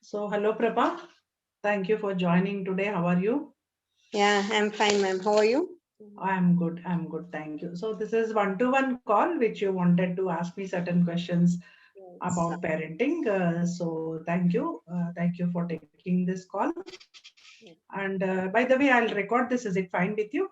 So, hello Prabha. Thank you for joining today. How are you? Yeah, I'm fine, ma'am. How are you? I'm good. I'm good. Thank you. So, this is one-to-one call, which you wanted to ask me certain questions Yes. about parenting. So, thank you. Thank you for taking this call. And by the way, I'll record this. Is it fine with you?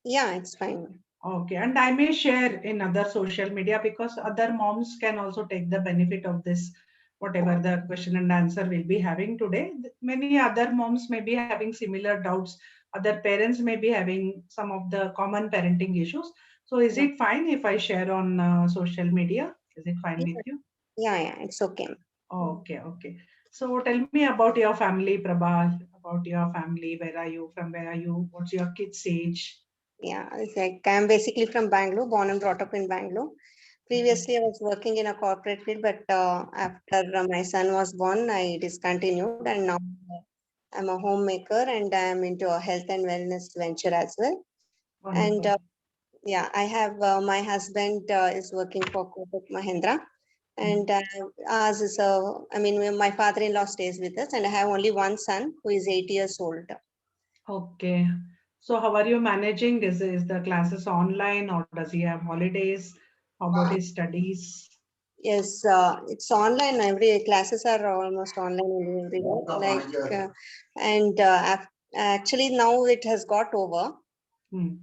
Yeah, it's fine. Okay. And I may share in other social media because other moms can also take the benefit of this, whatever the question and answer we'll be having today. Many other moms may be having similar doubts. Other parents may be having some of the common parenting issues. So, is Yeah, it fine if I share on social media? Is it fine with yeah, you? yeah, it's okay. Okay, okay. So, tell me about your family, Prabha, about your family. Where are you? From where are you? What's your kids' age? Yeah, it's like I'm basically from Bangalore, born and brought up in Bangalore. Okay. Previously, I was working in a corporate field, but after my son was born, I discontinued, and now I'm a homemaker and I'm into a health and wellness venture as well. And Wonderful. yeah, I have my husband is working for Kotak Mahindra, and ours is I mean, my father-in-law stays with us, and I have only one son who is 8 years old. Okay. So how are you managing? Is the classes online or does he have holidays? How about his studies? Yes, it's online. Every classes are almost online everywhere. And actually now it has got over, Hmm.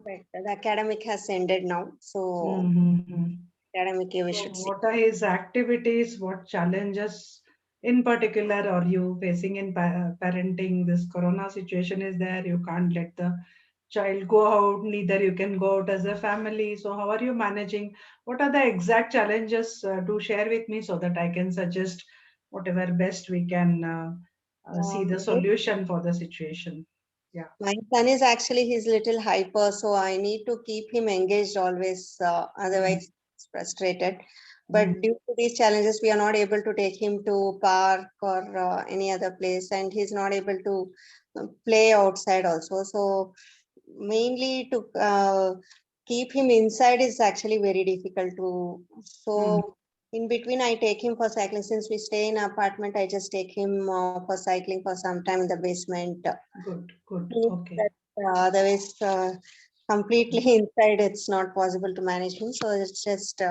but the academic has ended now. So Mm-hmm. academic year we So should see. what are his activities? What challenges in particular are you facing in parenting? This corona situation is there. You can't let the child go out, neither you can go out as a family. So how are you managing? What are the exact challenges? Do share with me so that I can suggest whatever best we can see the My solution for the situation. Yeah. my son is actually he's little hyper, so I need to keep him engaged always. Mm, Otherwise, he's frustrated. mm, But due to these challenges, we are not able to take him to park or any other place, and he's not able to play outside also. So mainly to keep him inside is actually very difficult to. mm. So in between, I take him for cycling. Since we stay in an apartment, I just take him for cycling for some time in the basement. Good, good. Means Okay. that otherwise, completely inside, it's not possible to manage him. So it's just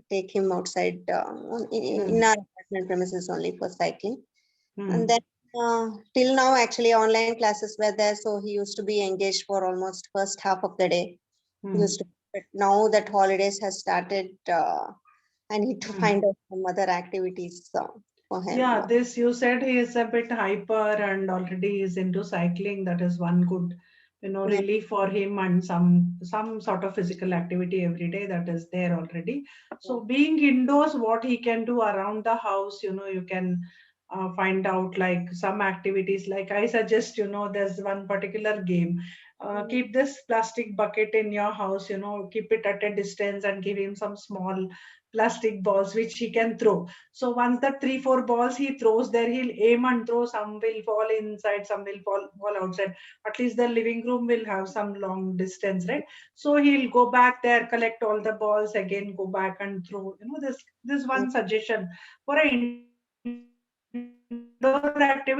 take him outside in Mm, our apartment premises only for cycling. And mm, then till now, actually, online classes were there. So he used to be engaged for almost first half of the day. He used mm, to, but now that holidays has started, I need to mm. find out some other activities for him. Yeah, this you said he is a bit hyper and already is into cycling. That is one good, Yeah. relief for him and some sort of physical activity every day that is there already. So being indoors, what he can do around the house, you can find out like some activities. Like I suggest, there's one particular game. Mm. Keep this plastic bucket in your house, keep it at a distance and give him some small plastic balls which he can throw. So once the three, four balls he throws there, he'll aim and throw. Some will fall inside, some will fall outside. At least the living room will have some long distance, right? So he'll go back there, collect all the balls again, go back and throw. This one suggestion for a indoor activity which involves a little bit of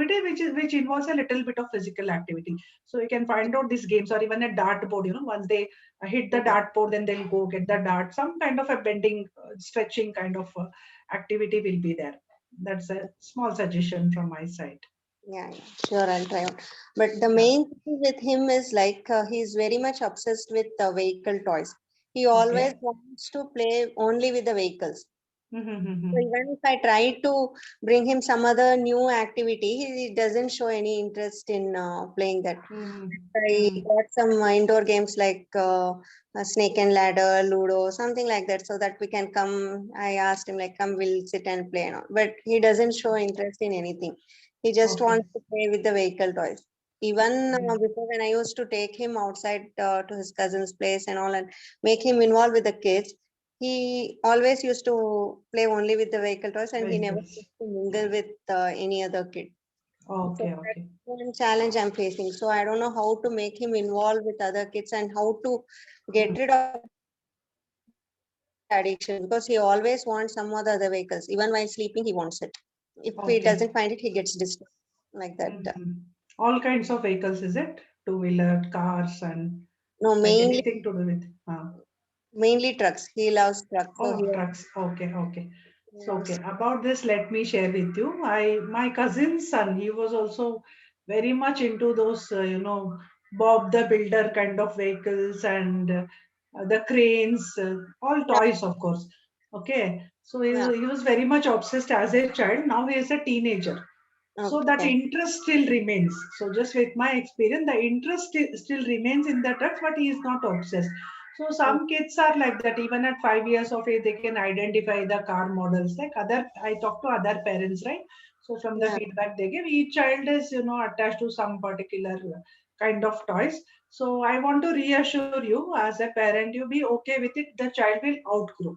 physical activity. So you can find out these games or even a dartboard. Once they hit the dartboard, then they'll go get the dart. Some kind of a bending, stretching kind of activity will be there. That's a small suggestion from my side. Yeah, yeah, sure, I'll try out. But the Yeah. main thing with him is like he's very much obsessed with the vehicle toys. He always Okay. wants to play only with the vehicles. So Mm-hmm. even if I try to bring him some other new activity, he doesn't show any interest in playing that. I Mm-hmm. got some indoor games like Snake and Ladder, Ludo, something like that, so that we can come. I asked him like, "Come, we'll sit and play," and all. But he doesn't show interest in anything. He just Okay. wants to play with the vehicle toys. Even Okay. before when I used to take him outside to his cousin's place and all, and make him involved with the kids, he always used to play only with the vehicle toys, and he never Vehicles. used to mingle with any other kid. So Okay. that's Okay. one challenge I'm facing. So I don't know how to make him involved with other kids and how to get rid of that addiction, because he always wants some of the other vehicles. Even while sleeping, he wants it. If he Okay. doesn't find it, he gets distressed like that. Mhm. All kinds of vehicles, is it? Two-wheeler, cars, and No, like mainly anything to do with. mainly trucks. He loves trucks, so Oh, he trucks. Okay, okay. So, loves. okay, about this, let me share with you. My cousin's son, he was also very much into those, Bob the Builder kind of vehicles and the cranes, all Yeah, toys, of course. Okay, so yeah. he was very much obsessed as a child. Now he is a teenager. So that Okay. interest still remains. So just with my experience, the interest still remains in the trucks, but he is not obsessed. So Mm, some kids are like that. Even at 5 years of age, they can identify the car models. Like I talk to other parents, right? So from the yeah. feedback they give, each child is attached to some particular kind of toys. So I want to reassure you, as a parent, you be okay with it. The child will outgrow.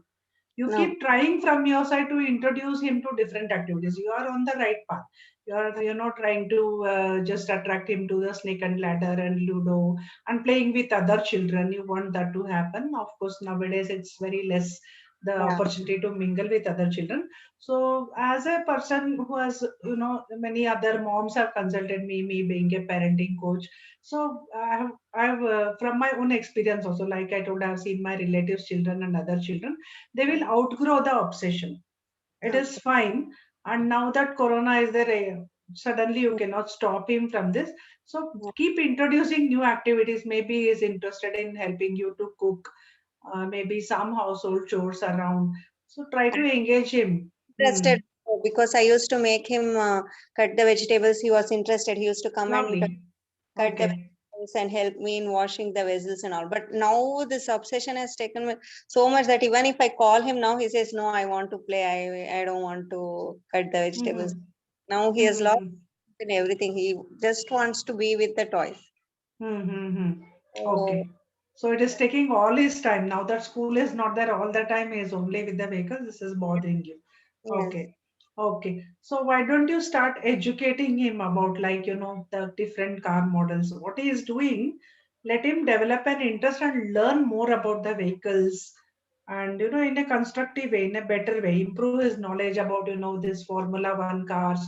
You No. keep trying from your side to introduce him to different activities. You are on the right path. You're not trying to just attract him to the snake and ladder and ludo and playing with other children. You want that to happen. Of course, nowadays it's very less the Yeah. opportunity to mingle with other children. So as a person who has, many other moms have consulted me being a parenting coach. So I've from my own experience also, like I told, I've seen my relatives children and other children, they will Mm, outgrow the obsession. It is okay. fine. And now that corona is there, suddenly you Mm, cannot stop him from this. So yeah. keep introducing new activities. Maybe he is interested in helping you to cook, maybe some household chores around. So try to engage him. Hmm. Interested because I used to make him cut the vegetables. He was interested. He used to come and Lovely. cut the Okay. vegetables and help me in washing the vessels and all. But now this obsession has taken me so much that even if I call him now, he says, "No, I want to play. I don't want to cut the vegetables." Mm-hmm. Now he has lost Mm-hmm. in everything. He just wants to be with the toys. Mm-hmm. So Okay. So it is taking all his time. Now that school is not there all the time, he is only with the vehicle. This is bothering you. yes. Okay. Okay. So why don't you start educating him about, like, the different car models, what he is doing? Let him develop an interest and learn more about the vehicles, and in a constructive way, in a better way, improve his knowledge about this Formula One cars.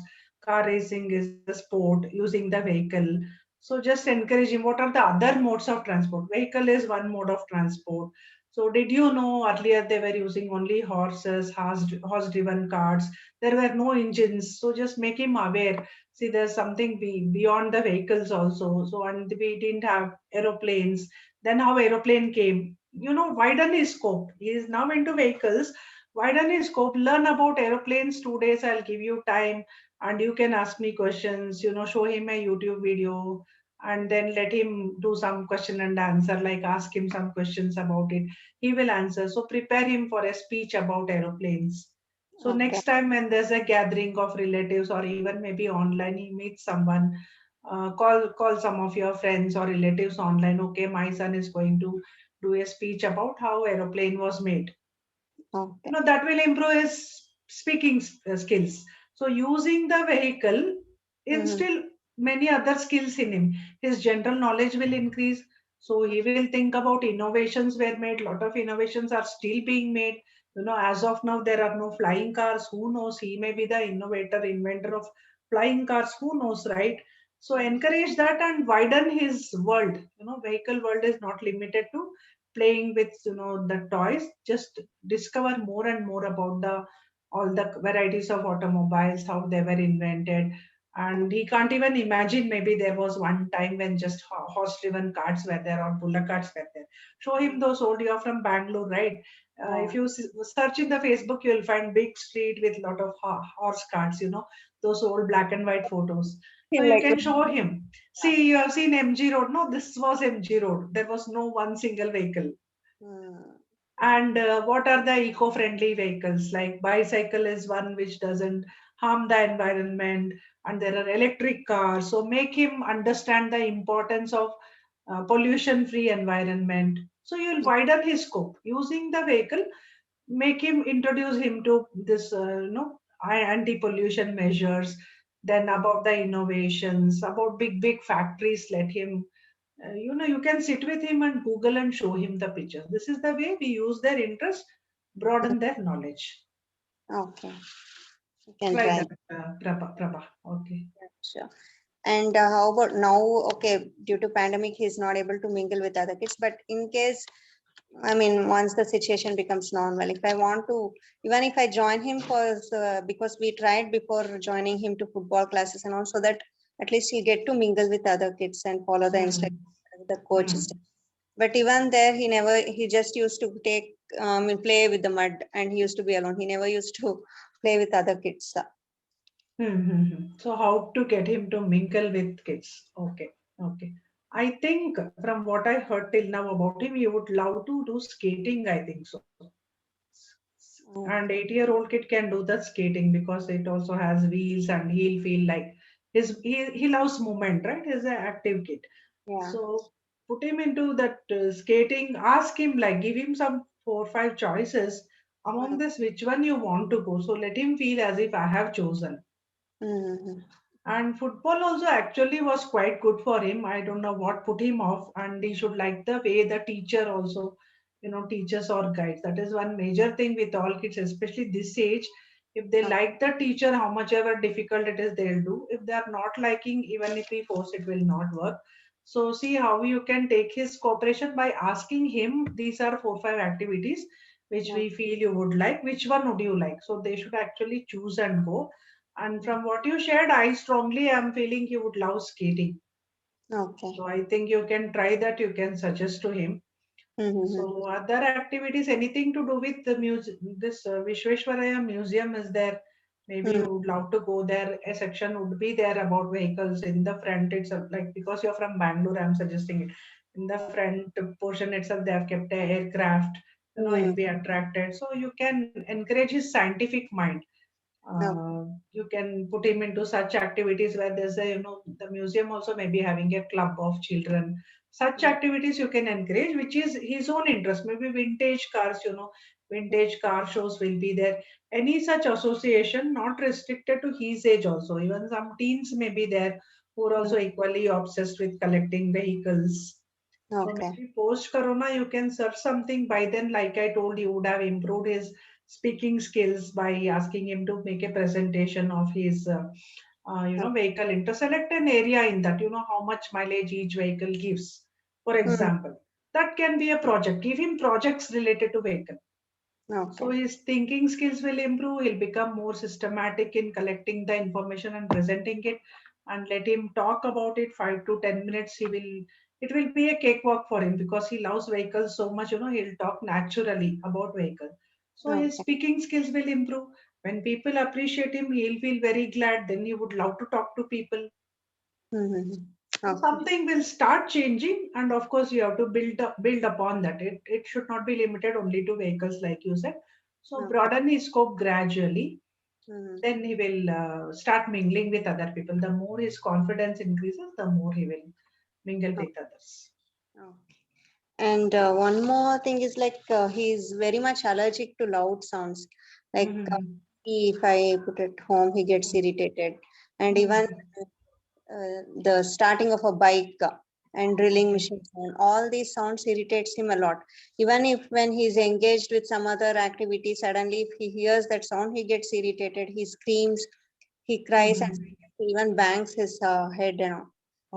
Car racing is a sport using the vehicle. So just encourage him. What are the other modes of transport? Vehicle is one mode of transport. So did you know earlier they were using only horses, horse-driven cars? There were no engines. So just make him aware. See, there's something beyond the vehicles also. So and we didn't have aeroplanes. Then how aeroplane came? Widen his scope. He is now into vehicles. Widen his scope. Learn about aeroplanes. 2 days I'll give you time, and you can ask me questions. Show him a YouTube video, and then let him do some question and answer, like ask him some questions about it. He will answer. So prepare him for a speech about aeroplanes. So Okay. next time when there's a gathering of relatives, or even maybe online, he meets someone, call some of your friends or relatives online. Okay, my son is going to do a speech about how aeroplane was made. Okay. That will improve his speaking skills. So using the vehicle Mhm. instill many other skills in him. His general knowledge will increase. So he will think about innovations were made. Lot of innovations are still being made. As of now there are no flying cars. Who knows, he may be the inventor of flying cars. Who knows, right? So Mhm. encourage that and widen his world. Vehicle world is not limited to playing with the toys. Just discover more and more about the all the varieties of automobiles, how they were invented. And he can't even imagine, maybe there was one time when just horse driven carts were there or bullock carts were there. Show him those old. You're from Bangalore, right? If Yeah. you search in the Facebook, you'll find big street with lot of horse carts, those old black and white photos. So Him you like can show him. See, you have seen MG Road. No, this was MG Road. There was no one single vehicle. mm, And what are the eco-friendly vehicles? Like bicycle is one which doesn't harm the environment, and there are electric cars. So make him understand the importance of pollution-free environment. So you'll widen his scope using the vehicle. Make him introduce him to this, anti-pollution measures. Then mm, about the innovations, about big factories. Let him you can sit with him and Google and show him the pictures. This is the way we use their interest, mm. broaden their knowledge. Okay. You can Try try. that, Prabha. Okay. Sure. And how about now? Okay, due to pandemic, he's not able to mingle with other kids. But in case, I mean, once the situation becomes normal, if I want to, even if I join him for, because we tried before joining him to football classes and all, so that at least he'll get to mingle with other kids and follow the instructions Hmm. the coach is. Hmm. But even there, he never, he just used to take, play with the mud and he used to be alone. He never used to play with other kids. So how to get him to mingle with kids? Okay, okay. I think from what I heard till now about him, he would love to do skating. I think so. And Okay. 8-year-old kid can do the skating because it also has wheels and he'll feel like he loves movement, right? He's an active kid. Yeah. So put him into that skating. Ask him, like, give him some 4 or 5 choices. Among this, which one you want to go? So let him feel as if I have chosen. Mm-hmm. And football also actually was quite good for him. I don't know what put him off, and he should like the way the teacher also, teaches or guides. That is one major thing with all kids, especially this age. If they like the teacher, how much ever difficult it is, they'll do. If they are not liking, even if we force, it will not work. So see how you can take his cooperation by asking him. These are 4 5 activities which Okay. we feel you would like. Which one would you like? So they should actually choose and go. And from what you shared, I strongly am feeling he would love skating. Okay. So I think you can try that. You can suggest to him. Mm-hmm. So other activities, anything to do with the music, this Vishweshwaraya Museum is there. Maybe you would love to go there. A section would be there about vehicles in the front itself. Like because you're from Bangalore, I'm suggesting it. In the front portion itself, they have kept a aircraft. He'll be Mm-hmm. attracted. So you can encourage his scientific mind. Okay. You can put him into such activities where there's a, the museum also may be having a club of children. Such activities you can encourage, which is his own interest. Maybe vintage cars, vintage car shows will be there. Any such association, not restricted to his age also. Even some teens may be there who are also equally obsessed with collecting vehicles. So Okay. maybe post Corona, you can search something. By then, like I told you, would have improved his speaking skills by asking him to make a presentation of his, vehicle. Into select an area in that, how much mileage each vehicle gives. For Mm. example, that can be a project. Give him projects related to vehicle. So Okay. his thinking skills will improve. He'll become more systematic in collecting the information and presenting it. And let him talk about it 5 to 10 minutes. It will be a cakewalk for him because he loves vehicles so much. He'll talk naturally about vehicle. So his Okay. speaking skills will improve. When people appreciate him, he'll feel very glad. Then he would love to talk to people. Mm-hmm. So Okay. something will start changing, and of course you have to build upon that. It should not be limited only to vehicles, like you said. So Okay. broaden his scope gradually. Mm-hmm. Then he will start mingling with other people. The more his confidence increases, the more he will mingle with others. Okay. And one more thing is like he's very much allergic to loud sounds. Like Mm-hmm. if I put it home, he gets irritated. And even Mm-hmm. the starting of a bike and drilling Okay. machine sound, all these sounds irritates him a lot. Even if when he's engaged with some other activity, suddenly if he hears that sound, he gets irritated. He screams, he cries, and Mm-hmm. he even bangs his head and all.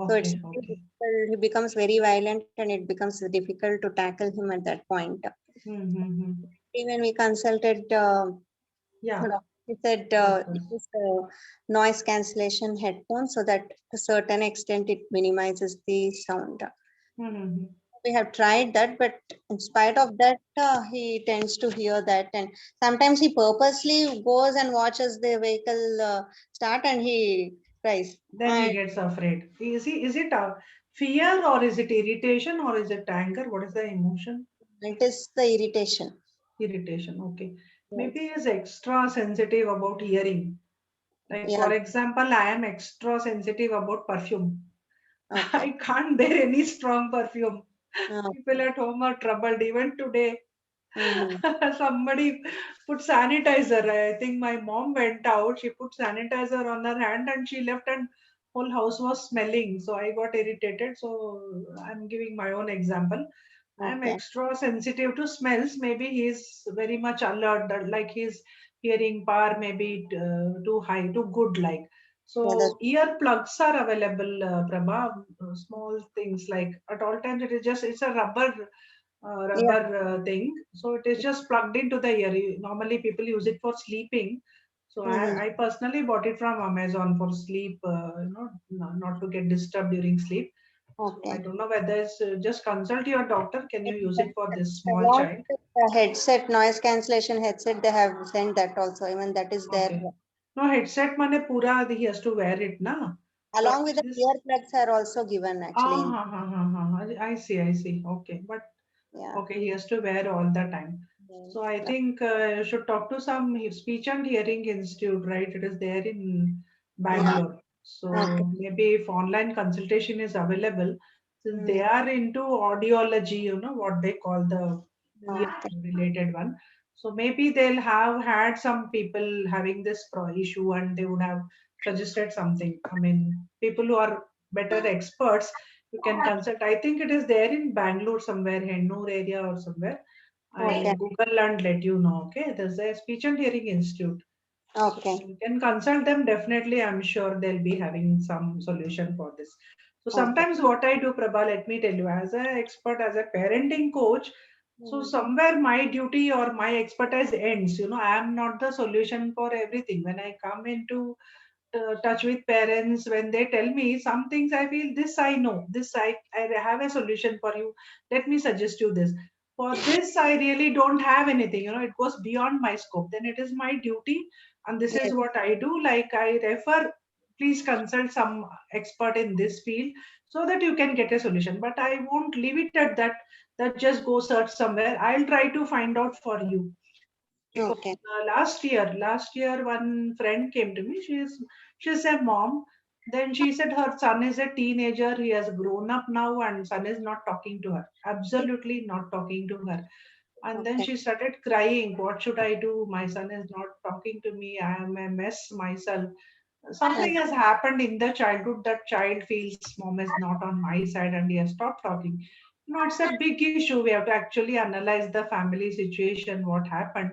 So it's Okay. very Okay. difficult. He becomes very violent, and it becomes difficult to tackle him at that point. Mm-hmm. Even we consulted Yeah. doctor, he said Doctors. use noise cancellation headphones so that to a certain extent it minimizes the sound. Mm-hmm. We have tried that, but in spite of that, he tends to hear that, and sometimes he purposely goes and watches the vehicle start, and he cries. Then he And gets afraid. Is it fear, or is it irritation, or is it anger? What is the emotion? it is the irritation. Irritation. Okay. Maybe Yes. he is extra sensitive about hearing. Like, Yeah. for example, I am extra sensitive about perfume. Okay. I can't bear any strong perfume. People Okay. at home are troubled. Even today, Mm-hmm. somebody put sanitizer. I think my mom went out. She put sanitizer on her hand and she left, and whole house was smelling. So I got irritated. So I'm giving my own example. I'm Okay. extra sensitive to smells. Maybe he's very much alert, that like he's hearing power may be too high, too good, like. Yeah, that's So ear plugs are available, Prabha. Small things like at all times it's a yeah. thing. So it is just plugged into the ear. Normally people use it for sleeping. So Mm-hmm. I personally bought it from Amazon for sleep, not to get disturbed during sleep. So I Okay. don't know whether it's just consult your doctor. Can you use And it for this I small want child? the headset, noise cancellation headset. They have sent that also. Even that is there. Okay. No headset mane pura he has to wear it na. But Along with the this earplugs are also given actually. ha ha ha ha ha. I see, I see. Okay. But Yeah. okay, he has to wear all the time. So I Yes. think you should talk to some speech and hearing institute, right? It is there in Yeah. Bangalore. Okay. So maybe if online consultation is available, since they Mm. are into audiology, what they call the ear Okay. related one. So maybe they'll have had some people having this issue and they would have suggested something. I mean, people who are better experts, you can consult. I think it is there in Bangalore somewhere, Hennur area or somewhere. I'll Okay. Google and let you know. Okay, there's a speech and hearing institute. So Okay. you can consult them. Definitely, I'm sure they'll be having some solution for this. So Okay. sometimes what I do, Prabha, let me tell you, as an expert, as a parenting coach, so Mm. somewhere my duty or my expertise ends. I am not the solution for everything. When I come into touch with parents, when they tell me some things, I feel this I know, this I have a solution for you. Let me suggest you this. For this, I really don't have anything. It goes beyond my scope. Then it is my duty, and this is Yes. what I do. Like I refer, please consult some expert in this field so that you can get a solution. But I won't leave it at that. That just go search somewhere. I'll try to find out for you because Okay. last year one friend came to me. She's a mom. Then she said her son is a teenager. He has grown up now, and son is not talking to her. Absolutely not talking to her. And then Okay. she started crying. What should I do? My son is not talking to me. I am a mess myself. Uh, Something has happened in the childhood that child feels mom is not on my side and he has stopped talking. It's a big issue. We have to actually analyze the family situation, what happened.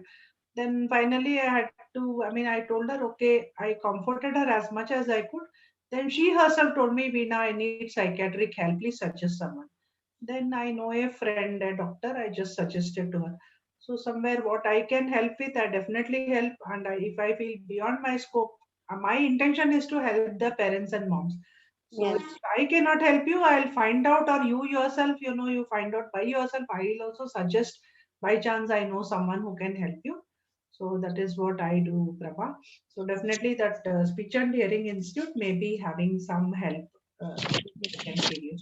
Then finally I told her, okay, I comforted her as much as I could. Then she herself told me, Veena, I need psychiatric help, please suggest someone. Then I know a friend, a doctor, I just suggested to her. So somewhere what I can help with, I definitely help. And if I feel beyond my scope, my intention is to help the parents and moms. So yes. if I cannot help you, I'll find out, or you yourself, you find out by yourself. I'll also suggest, by chance I know someone who can help you. So that is what I do, Prabha. So definitely that speech and hearing institute may be having some help. I can give you.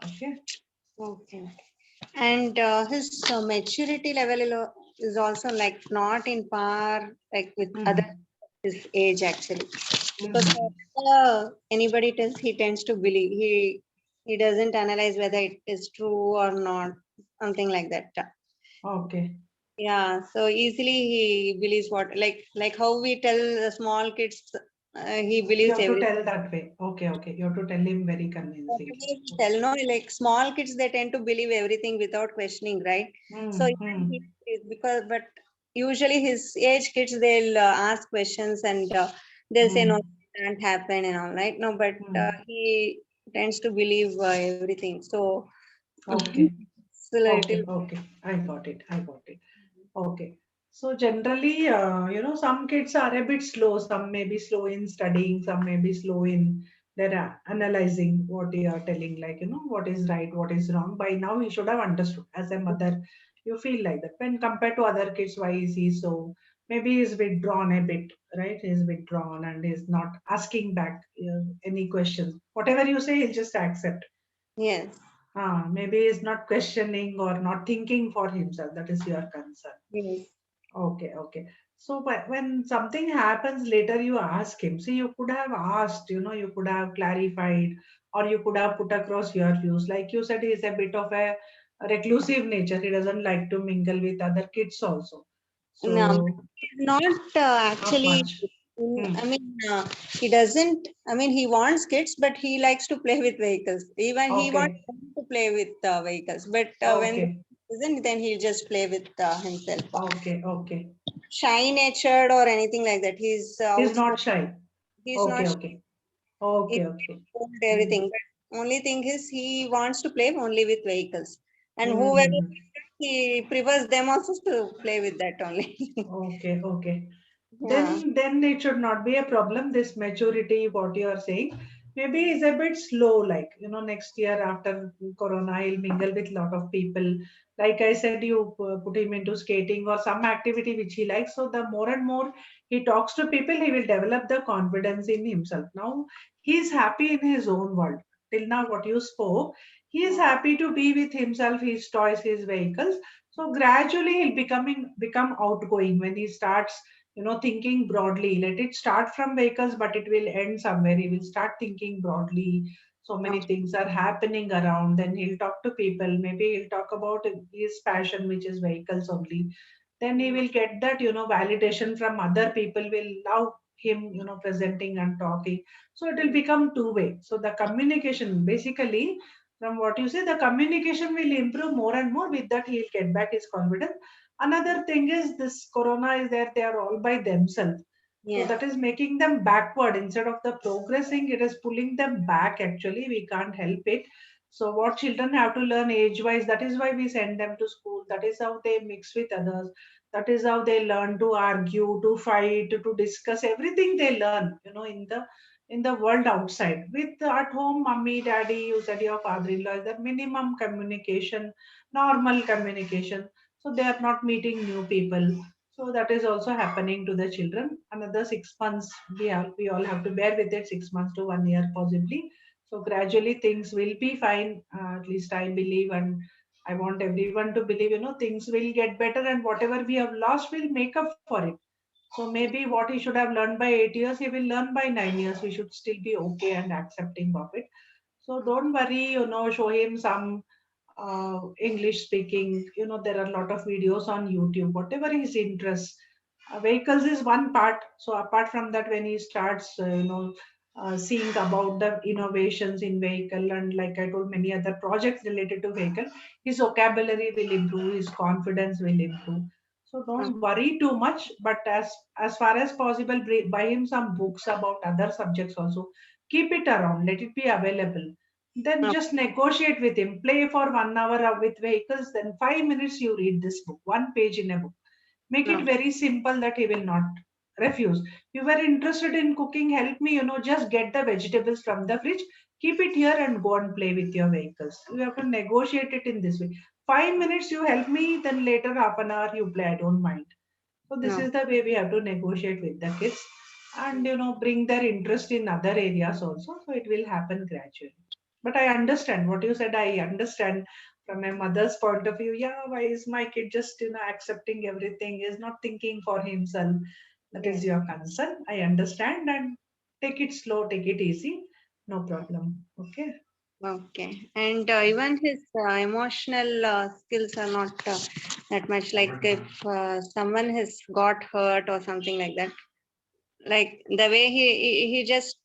Okay. Okay. And his maturity level is also like not in par like with other Mhm. his age actually. Because Mhm. anybody tells he tends to believe he doesn't analyze whether it is true or not, something like that. Okay. Yeah, so easily he believes what like how we tell the small kids, he You believes have to everything. tell that way. Okay, okay. You have to tell him very convincingly. Whatever we tell, no, like small kids they tend to believe everything without questioning, right? So Hmm. even Hmm. he because but usually his age kids they'll ask questions and they'll say no, Hmm. it can't happen and all right. No, but Hmm. he tends to believe everything. So Okay. it's a little Okay. Okay. I got it. I got it. Okay. So generally, some kids are a bit slow. Some may be slow in studying. Some may be slow in their analyzing what you are telling, like, what is right, what is wrong. By now, he should have understood. As a mother, you feel like that. When compared to other kids, why is he so? Maybe he's withdrawn a bit, right? He's withdrawn and he's not asking back any questions. Whatever you say, he'll just accept. yes, Maybe he's not questioning or not thinking for himself. That is your concern. yes, Okay, okay. So when something happens later, you ask him. See, you could have asked, you could have clarified, or you could have put across your views. Like you said, he's a bit of a reclusive nature. He doesn't like to mingle with other kids also. no, So he's not not actually. much. Hmm. I mean, he doesn't. I mean, he wants kids, but he likes to play with vehicles. Even he wants Okay, them to play with vehicles, but when okay, isn't, then he'll just play with himself. okay, okay. shy natured or anything like that. He's He's not outspoken. shy. He's not Okay, shy. okay. He Okay, okay. told Mm. everything. But only thing is he wants to play only with vehicles. And whoever Mm-hmm. he prefers them also to play with that only. Okay, okay. Yeah. Then it should not be a problem. This maturity, what you are saying, maybe is a bit slow. Like next year after Corona, he'll mingle with lot of people. Like I said, you put him into skating or some activity which he likes. So the more and more he talks to people, he will develop the confidence in himself. Now he's happy in his own world. Till now, what you spoke, he is Yeah. happy to be with himself, his toys, his vehicles. So gradually he'll become outgoing when he starts thinking broadly. Let it start from vehicles, but it will end somewhere. He will start thinking broadly. So many things are happening around. Then he'll talk to people. Maybe he'll talk about his passion, which is vehicles only. Then he will get that validation from other people. Will love him presenting and talking. So it will become two-way. So the communication, basically, from what you say, the communication will improve more and more. With that, he'll get back his confidence. Another thing is this corona is there, they are all by themselves. So Yes. that is making them backward instead of the progressing, it is pulling them back actually. We can't help it. So what children have to learn age wise, that is why we send them to school. That is how they mix with others. That is how they learn to argue, to fight, to discuss everything they learn, in the world outside. With at home, mummy, daddy, you said your father-in-law is the minimum communication, normal communication. So they are not meeting new people. So that is also happening to the children. Another 6 months, we all have to bear with it, 6 months to 1 year possibly. So gradually things will be fine. At least I believe, and I want everyone to believe. Things will get better, and whatever we have lost, we'll make up for it. So maybe what he should have learned by 8 years, he will learn by 9 years. We should still be okay and accepting of it. So don't worry. Show him some English speaking. There are a lot of videos on YouTube, whatever his interest. Vehicles is one part. So apart from that, when he starts, seeing about the innovations in vehicle, and like I told, many other projects related to vehicle, his vocabulary will improve, his confidence will improve. So don't worry too much. But as far as possible, buy him some books about other subjects also. Keep it around. Let it be available. Then just negotiate with him. Play for 1 hour with vehicles. Then 5 minutes you read this book, one page in a book. Make it No. very simple that he will not refuse. You were interested in cooking, help me, just get the vegetables from the fridge, keep it here and go and play with your vehicles. You have to negotiate it in this way. 5 minutes you help me, then later half an hour you play, I don't mind. So this No. is the way we have to negotiate with the kids, and bring their interest in other areas also. So it will happen gradually. But I understand what you said. I understand from a mother's point of view. Yeah, why is my kid just accepting everything? Is not thinking for himself. That is Yes. your concern. I understand, and take it slow, take it easy. No problem. Okay. Okay. And even his emotional skills are not that much. Like if someone has got hurt or something like that, like the way he just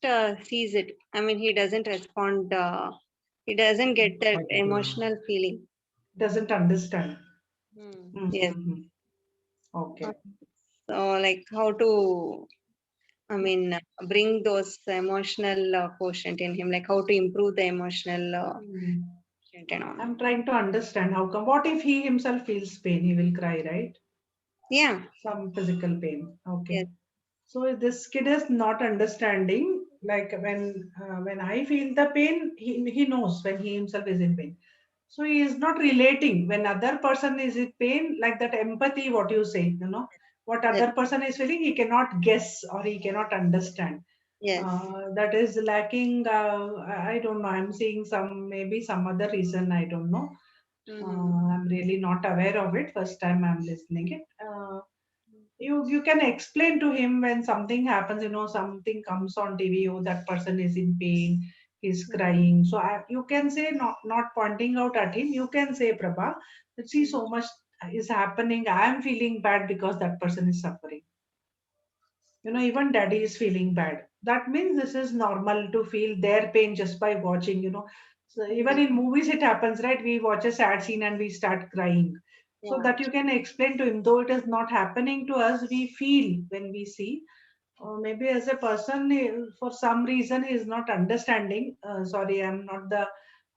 sees it. I mean, he doesn't respond. He doesn't get that emotional feeling. Doesn't understand. Yes. Mm-hmm. Okay. So, like how to, I mean, bring those emotional quotient in him, like how to improve the emotional Mm. quotient and all. I'm trying to understand how come. What if he himself feels pain? He will cry, right? Yeah. Some physical pain. Yes. Okay. So this kid is not understanding. Like when I feel the pain, he knows when he himself is in pain. So he is not relating when other person is in pain. Like that empathy, what you say, what Yes. other person is feeling, he cannot guess or he cannot understand. Yes. That is lacking. I don't know. I'm seeing maybe some other reason. I don't know. Mm-hmm. I'm really not aware of it. First time I'm listening it. You can explain to him when something happens. Something comes on TV. Oh, that person is in pain. He's crying. So you can say, not pointing out at him. You can say, Prabha, that see so much is happening. I am feeling bad because that person is suffering. Okay. Even daddy is feeling bad. That means this is normal to feel their pain just by watching. So even Mm. in movies it happens, right? We watch a sad scene and we start crying. so Yeah. that you can explain to him. Though it is not happening to us, we feel when we see. Or maybe as a person, for some reason, he is not understanding. Sorry, I'm not the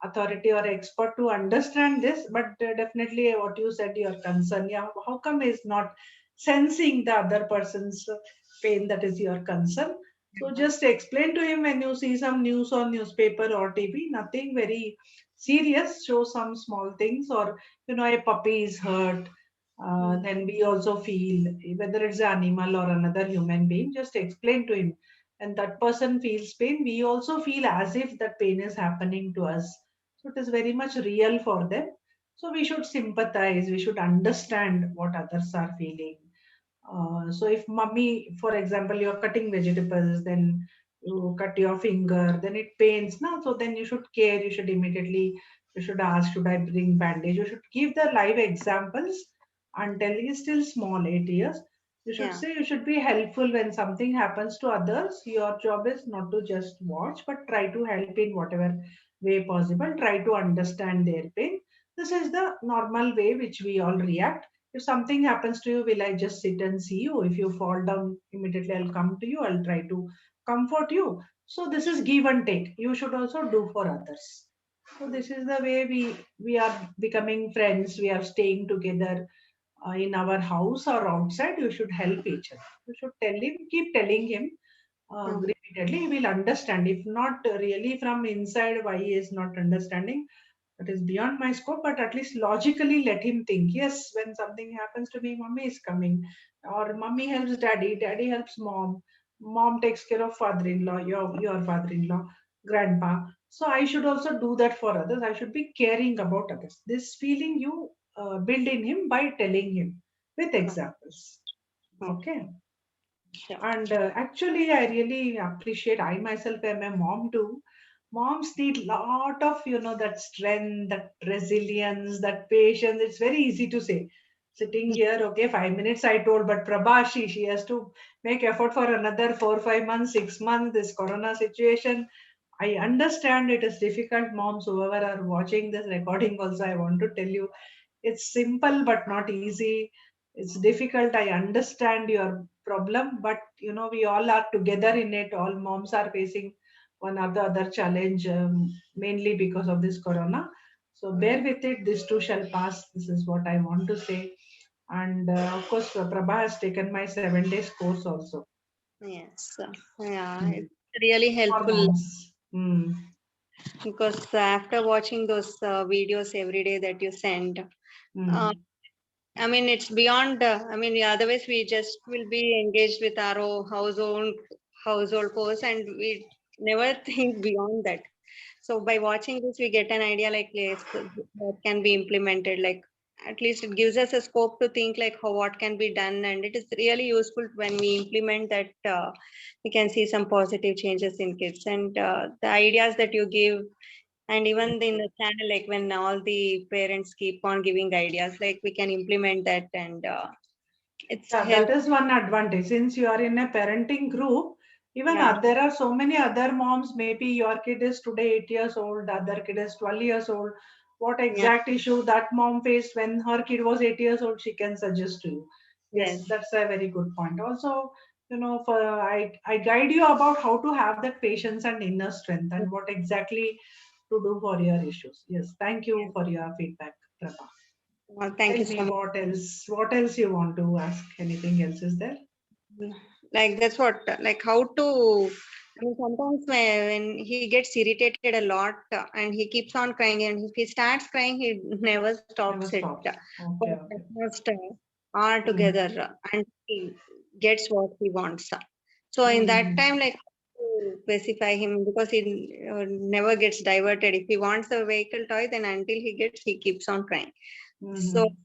authority or expert to understand this, but definitely what you said, your concern. Yeah, how come he is not sensing the other person's pain? That is your concern. So just explain to him when you see some news on newspaper or TV, nothing very serious. Show some small things, or a puppy is hurt. Then we also feel, whether it's an animal or another human being, just explain to him. And that person feels pain, we also feel as if that pain is happening to us. So it is very much real for them. So we should sympathize, we should understand what others are feeling. So if mummy, for example, you're cutting vegetables, then you cut your finger, then it pains now. So then you should care. You should immediately, you should ask, should I bring bandage? You should give the live examples until he is still small, 8 years. You should Yeah. say you should be helpful when something happens to others. Your job is not to just watch, but try to help in whatever way possible. Try to understand their pain. This is the normal way which we all react. If something happens to you, will I just sit and see you? If you fall down, immediately I'll come to you. I'll try to comfort you. So this is give and take. You should also do for others. So this is the way we are becoming friends. We are staying together in our house or outside. You should help each other. You should tell him, keep telling him Mm. repeatedly. He will understand. If not really from inside, why he is not understanding, that is beyond my scope, but at least logically let him think, yes, when something happens to me, mommy is coming, or mommy helps daddy, daddy helps mom, mom takes care of father-in-law, your father-in-law, grandpa. So I should also do that for others. I should be caring about others. This feeling you build in him by telling him with examples. Okay. Okay. Sure. And actually, I really appreciate. I myself am a mom too. Moms need lot of that strength, that resilience, that patience. It's very easy to say. Sitting here, okay, 5 minutes I told, but Prabha, she has to make effort for another 4, 5 months, 6 months. This Corona situation, I understand it is difficult. Moms, whoever are watching this recording, also, I want to tell you, it's simple but not easy. It's difficult. I understand your problem, but we all are together in it. All moms are facing one or the other challenge, mainly because of this corona. So bear with it. This too shall pass. This is what I want to say. And of course, Prabha has taken my 7 days course also. Yes. Yeah, Hmm. it's really For helpful moms. Hmm. because after watching those videos every day that you send, uh, Hmm. I mean, it's beyond. I mean, yeah, otherwise we just will be engaged with our own household chores, and we never think beyond that. So by watching this, we get an idea like yes, that can be implemented. Like at least it gives us a scope to think like how what can be done, and it is really useful when we implement that. We can see some positive changes in kids, and the ideas that you give, and even in the channel, like when all the parents keep on giving ideas, like we can implement that, and it's Yeah, that help. is one advantage. Since you are in a parenting group, even Yeah, there are so many other moms. Maybe your kid is today 8 years old, the other kid is 12 years old. What yeah, exact issue that mom faced when her kid was 8 years old, she can suggest to you. Yes, yes. that's a very good point. Also, for I guide you about how to have that patience and inner strength and what exactly to do for your issues. Yes, thank you for your feedback, Prabha. Well, thank Tell you me so much. what else? What else you want to ask? Anything else is there? Like that's what, like how to. I mean, sometimes when he gets irritated a lot and he keeps on crying, and if he starts crying, he never Never stops it stops. for Okay, okay. almost altogether, Mm-hmm. and he gets what he wants. So in that Mm-hmm. time, like to specify him because he never gets diverted. If he wants a vehicle toy, then until he gets, he keeps on crying. So Mm-hmm.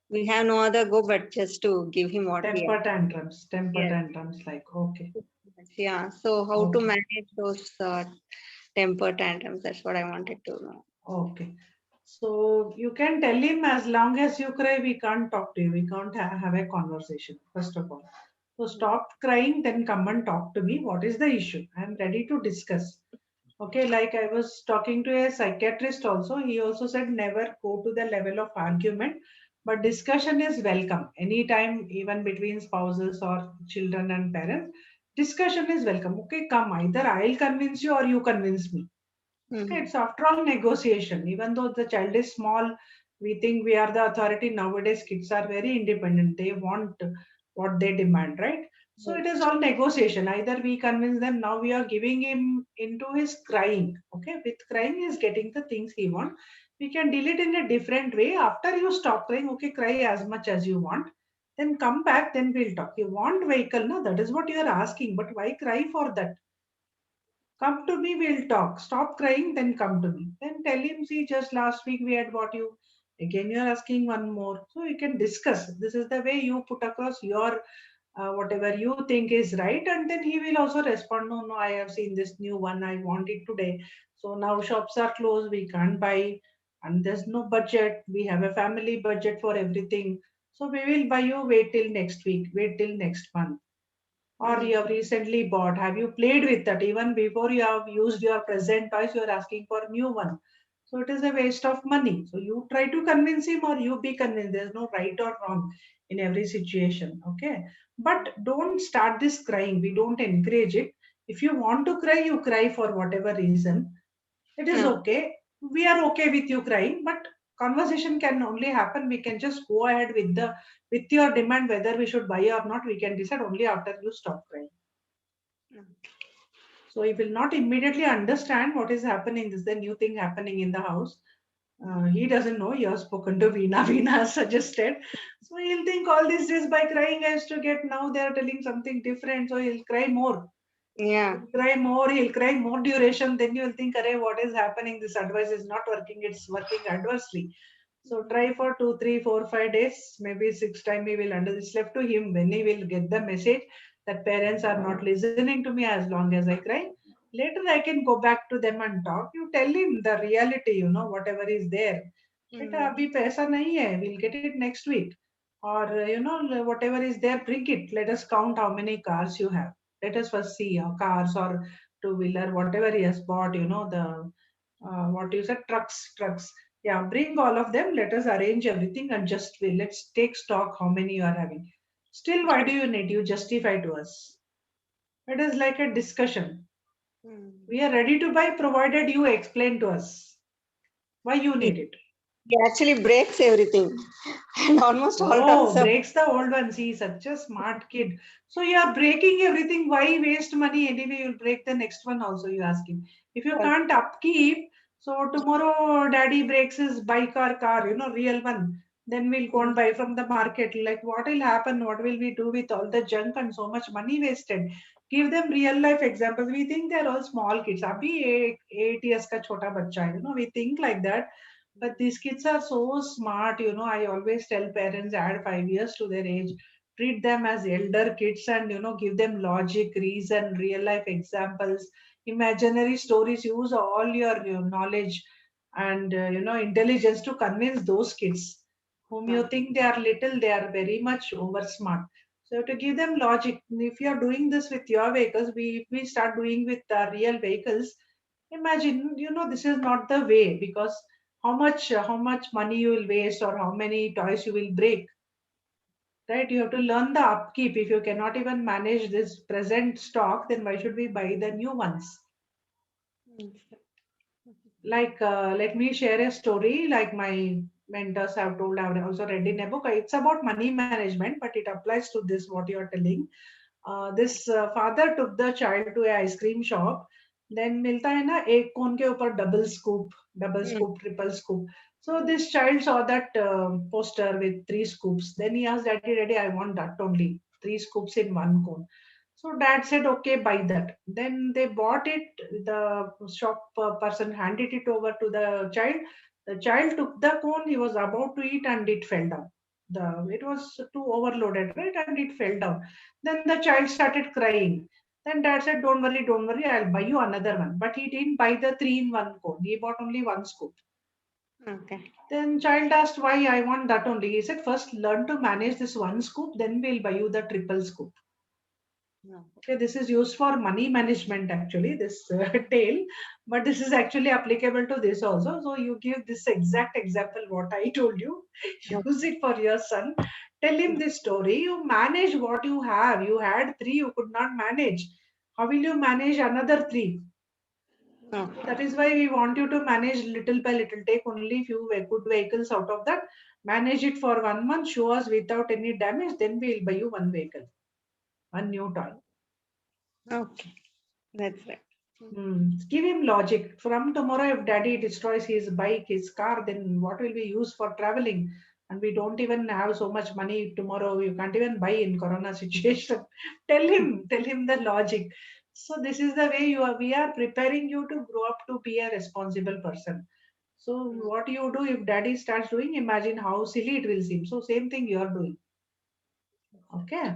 we have no other go but just to give him what we Temper tantrums. Temper have. tantrums. Like okay, Yeah, so how to okay, manage those temper tantrums? That's what I wanted to know. okay. So you can tell him, as long as you cry, we can't talk to you. We can't have a conversation. First of all, so stop crying. Then come and talk to me. What is the issue? I am ready to discuss. Okay, like I was talking to a psychiatrist also. He also said never go to the level of argument. But discussion is welcome anytime, even between spouses or children and parents. Discussion is welcome. Okay, come, either I'll convince you or you convince me. Okay, Mhm. it's after all negotiation. Even though the child is small, we think we are the authority. Nowadays, kids are very independent. They want what they demand, right? So it is Yes. all negotiation. Either we convince them, now we are giving him into his crying. Okay, with crying, he is getting the things he wants. We can deal it in a different way. After you stop crying, okay, cry as much as you want. Then come back, then we'll talk. You want vehicle, no? That is what you are asking. But why cry for that? Come to me, we'll talk. Stop crying, then come to me. Then tell him, see, just last week we had bought you. Again, you're asking one more. So you can discuss. This is the way you put across your whatever you think is right. And then he will also respond, no, no, I have seen this new one. I want it today. So now shops are closed. We can't buy. And there's no budget. We have a family budget for everything. So we will buy you. Wait till next week. Wait till next month, or you Mm. have recently bought, have you played with that? Even before you have used your present toys, you are asking for new one. So it is a waste of money. So you try to convince him or you be convinced. There's no right or wrong in every situation. Okay, but don't start this crying. We don't encourage it. If you want to cry, you cry for whatever reason. It is Mm. okay. We are okay with you crying, but conversation can only happen. We can just go ahead with the with your demand whether we should buy or not. We can decide only after you stop crying. So he will not immediately understand what is happening. This is the new thing happening in the house. He doesn't know. You have spoken to Veena. Veena has suggested. So he'll think all these days by crying I used to get. Now they are telling something different. So he'll cry more. Yeah. He'll cry more. He'll cry more duration. Then you'll think, "Arey, what is happening? This advice is not working. It's working adversely." So try for 2, 3, 4, 5 days, maybe six time he will under. It's left to him when he will get the message that parents are not listening to me as long as I cry. Later I can go back to them and talk. You tell him the reality, whatever is there. बेटा Mm. अभी पैसा नहीं है, we'll get it next week. Or whatever is there, bring it. Let us count how many cars you have. Let us first see cars or two wheeler, whatever he has bought. The what you said, trucks. Yeah, bring all of them. Let us arrange everything and just let's take stock how many you are having. Still, why do you need? You justify to us. It is like a discussion. Mm. We are ready to buy provided you explain to us why you He need it. he actually breaks everything and almost all Oh, times. breaks the old ones. He's such a smart kid. So you are breaking everything. Why waste money? Anyway, you'll break the next one also, you ask him. If you can't upkeep, so tomorrow daddy breaks his bike or car, real one. Then we'll go and buy from the market. Like what will happen? What will we do with all the junk and so much money wasted? Give them real life examples. We think they're all small kids. Abhi 8 years ka chota bacha hai, we think like that, but these kids are so smart. I always tell parents add 5 years to their age, treat them as elder kids, and give them logic, reason, real life examples, imaginary stories. Use all your knowledge and intelligence to convince those kids whom you think they are little, they are very much over smart. So to give them logic, if you are doing this with your vehicles, if we start doing with real vehicles, imagine, this is not the way, because how much money you will waste or how many toys you will break, right? You have to learn the upkeep. If you cannot even manage this present stock, then why should we buy the new ones? Mm. Like let me share a story. Like my mentors have told, I've also read in a book. It's about money management, but it applies to this what you are telling. This father took the child to a ice cream shop. Then मिलता है ना एक कोन के ऊपर double Mm. scoop, triple scoop. So this child saw that poster with 3 scoops. Then he asked, daddy, daddy, I want that only, 3 scoops in one cone. So dad said, okay, buy that. Then they bought it. The shop person handed it over to the child. The child took the cone. He was about to eat and it fell down. It was too overloaded, right? And it fell down. Then the child started crying. Then dad said, don't worry, I'll buy you another one. But he didn't buy the 3 in 1 cone. He bought only 1 scoop. Okay. Then child asked why I want that only. He said, first learn to manage this 1 scoop, then we'll buy you the triple scoop. No. Okay, this is used for money management actually, this tale, but this is actually applicable to this also. So you give this exact example what I told you, No. use it for your son. Tell him No. this story. You manage what you have. You had three, you could not manage. How will you manage another three? No. That is why we want you to manage little by little. Take only few good vehicles out of that. Manage it for 1 month. Show us without any damage. Then we'll buy you one vehicle, one new toy. Okay. That's right. Give him logic. From tomorrow, if daddy destroys his bike, his car, then what will we use for traveling? And we don't even have so much money tomorrow. You can't even buy in Corona situation. Tell him the logic. So this is the way we are preparing you to grow up to be a responsible person. So what you do if daddy starts doing, imagine how silly it will seem. So same thing you are doing. Okay.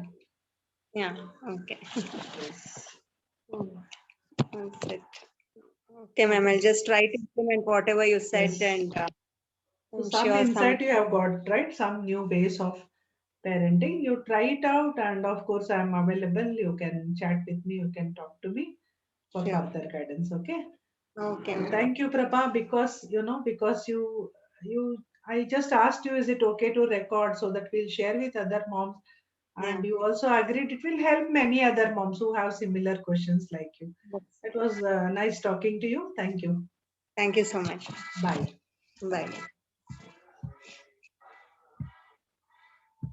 Yeah. Okay. Yes. That's it. Okay, ma'am. I'll just try to implement whatever you said, Yes. and So I'm some sure some. insight you have got, right? Some new ways of parenting. You try it out, and of course, I'm available. You can chat with me, you can talk to me for Sure. further guidance. Okay. Okay, So ma'am. thank you, Prabha, because because you I just asked you, is it okay to record so that we'll share with other moms? Yeah. And you also agreed it will help many other moms who have similar questions like you. That's It right. was nice talking to you. Thank you. Thank you so much. Bye. Bye.